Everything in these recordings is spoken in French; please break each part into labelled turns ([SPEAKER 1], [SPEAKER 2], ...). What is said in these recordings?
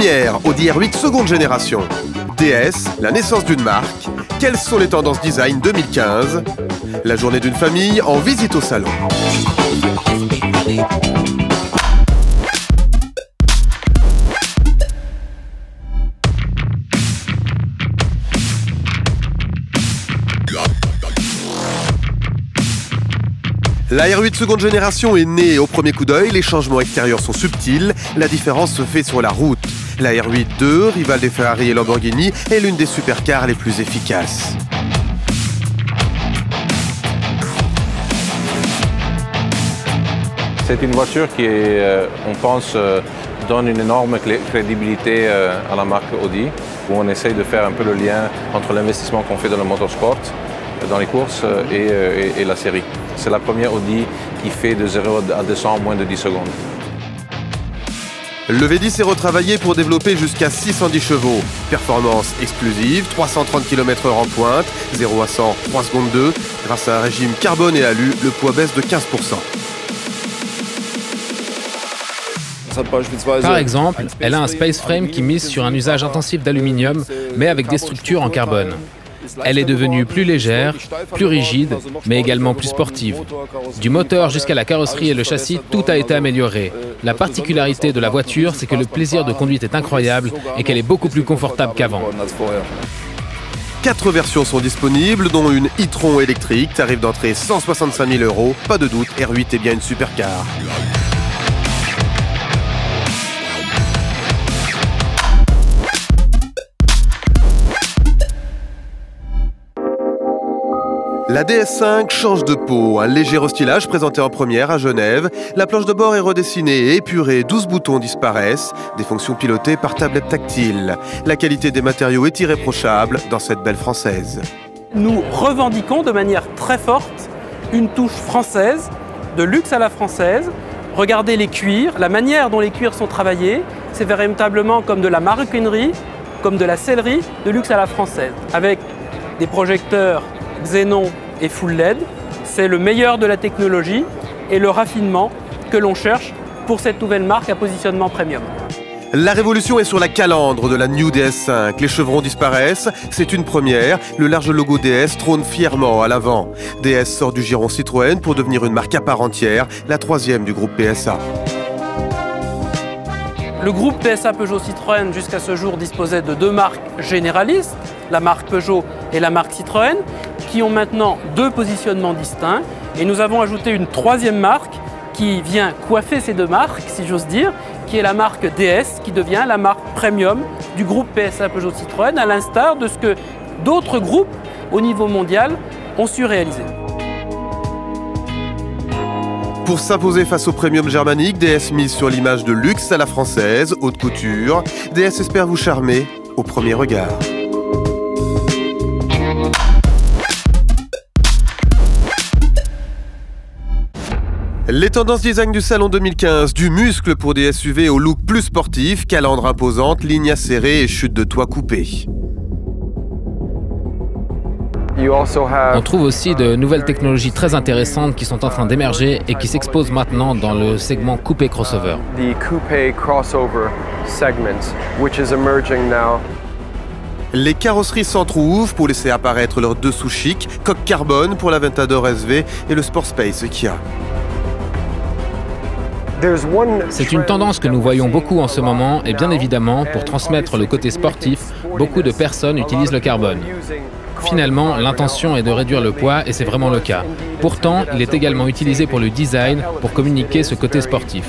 [SPEAKER 1] Première Audi R8 seconde génération. DS, la naissance d'une marque. Quelles sont les tendances design 2015? La journée d'une famille en visite au salon. La R8 seconde génération est née au premier coup d'œil, les changements extérieurs sont subtils, la différence se fait sur la route. La R8 2, rivale des Ferrari et Lamborghini, est l'une des supercars les plus efficaces.
[SPEAKER 2] C'est une voiture qui, on pense, donne une énorme crédibilité à la marque Audi, où on essaye de faire un peu le lien entre l'investissement qu'on fait dans le motorsport, dans les courses et la série. C'est la première Audi qui fait de 0 à 200 en moins de 10 secondes.
[SPEAKER 1] Le V10 est retravaillé pour développer jusqu'à 610 chevaux. Performance exclusive, 330 km/h en pointe, 0 à 100, 3 secondes 2. Grâce à un régime carbone et alu, le poids baisse de 15%.
[SPEAKER 3] Par exemple, elle a un Space Frame qui mise sur un usage intensif d'aluminium, mais avec des structures en carbone. Elle est devenue plus légère, plus rigide, mais également plus sportive. Du moteur jusqu'à la carrosserie et le châssis, tout a été amélioré. La particularité de la voiture, c'est que le plaisir de conduite est incroyable et qu'elle est beaucoup plus confortable qu'avant.
[SPEAKER 1] 4 versions sont disponibles, dont une e-tron électrique, tarif d'entrée 165 000 €. Pas de doute, R8 est bien une supercar. La DS5 change de peau, un léger restylage présenté en première à Genève. La planche de bord est redessinée et épurée, 12 boutons disparaissent, des fonctions pilotées par tablette tactile. La qualité des matériaux est irréprochable dans cette belle française.
[SPEAKER 4] Nous revendiquons de manière très forte une touche française, de luxe à la française. Regardez les cuirs, la manière dont les cuirs sont travaillés, c'est véritablement comme de la maroquinerie, comme de la sellerie, de luxe à la française. Avec des projecteurs Xénon et Full LED, c'est le meilleur de la technologie et le raffinement que l'on cherche pour cette nouvelle marque à positionnement premium.
[SPEAKER 1] La révolution est sur la calandre de la New DS5. Les chevrons disparaissent, c'est une première. Le large logo DS trône fièrement à l'avant. DS sort du giron Citroën pour devenir une marque à part entière, la 3e du groupe PSA.
[SPEAKER 4] Le groupe PSA Peugeot Citroën jusqu'à ce jour disposait de 2 marques généralistes, la marque Peugeot et la marque Citroën, qui ont maintenant 2 positionnements distincts. Et nous avons ajouté une 3e marque qui vient coiffer ces 2 marques, si j'ose dire, qui est la marque DS, qui devient la marque premium du groupe PSA Peugeot Citroën, à l'instar de ce que d'autres groupes au niveau mondial ont su réaliser.
[SPEAKER 1] Pour s'imposer face au premium germanique, DS mise sur l'image de luxe à la française, haute couture. DS espère vous charmer au premier regard. Les tendances design du salon 2015, du muscle pour des SUV au look plus sportif, calandre imposante, ligne acérée et chute de toit coupée.
[SPEAKER 3] On trouve aussi de nouvelles technologies très intéressantes qui sont en train d'émerger et qui s'exposent maintenant dans le segment coupé crossover.
[SPEAKER 1] Les carrosseries s'entrouvent pour laisser apparaître leurs dessous chic, coque carbone pour l'Aventador SV et le Sport Space Kia.
[SPEAKER 3] C'est une tendance que nous voyons beaucoup en ce moment et bien évidemment, pour transmettre le côté sportif, beaucoup de personnes utilisent le carbone. Finalement, l'intention est de réduire le poids et c'est vraiment le cas. Pourtant, il est également utilisé pour le design, pour communiquer ce côté sportif.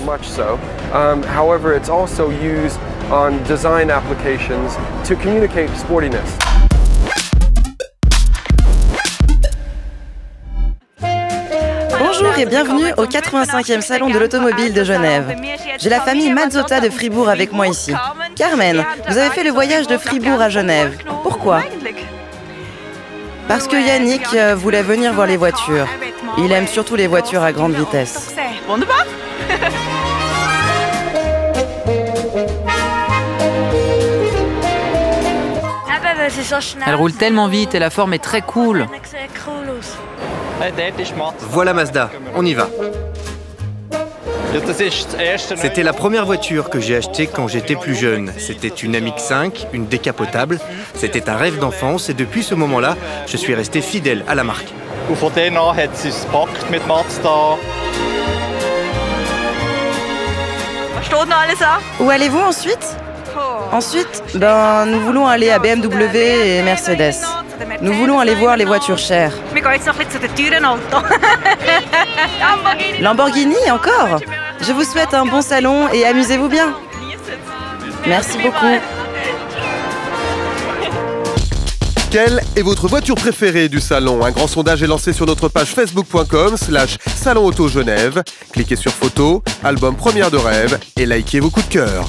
[SPEAKER 5] Bonjour et bienvenue au 85e Salon de l'Automobile de Genève. J'ai la famille Mazzotta de Fribourg avec moi ici. Carmen, vous avez fait le voyage de Fribourg à Genève. Pourquoi ? Parce que Yannick voulait venir voir les voitures. Il aime surtout les voitures à grande vitesse.
[SPEAKER 6] Elle roule tellement vite et la forme est très cool.
[SPEAKER 7] Voilà Mazda, on y va. C'était la première voiture que j'ai achetée quand j'étais plus jeune. C'était une MX-5, une décapotable. C'était un rêve d'enfance et depuis ce moment-là, je suis resté fidèle à la marque.
[SPEAKER 5] Où allez-vous ensuite? Ensuite, nous voulons aller à BMW et Mercedes. Nous voulons aller voir les voitures chères. Lamborghini encore? Je vous souhaite un bon salon et amusez-vous bien. Merci beaucoup.
[SPEAKER 1] Quelle est votre voiture préférée du salon? Un grand sondage est lancé sur notre page facebook.com/Salon Auto Genève. Cliquez sur photo, album première de rêve et likez vos coups de cœur.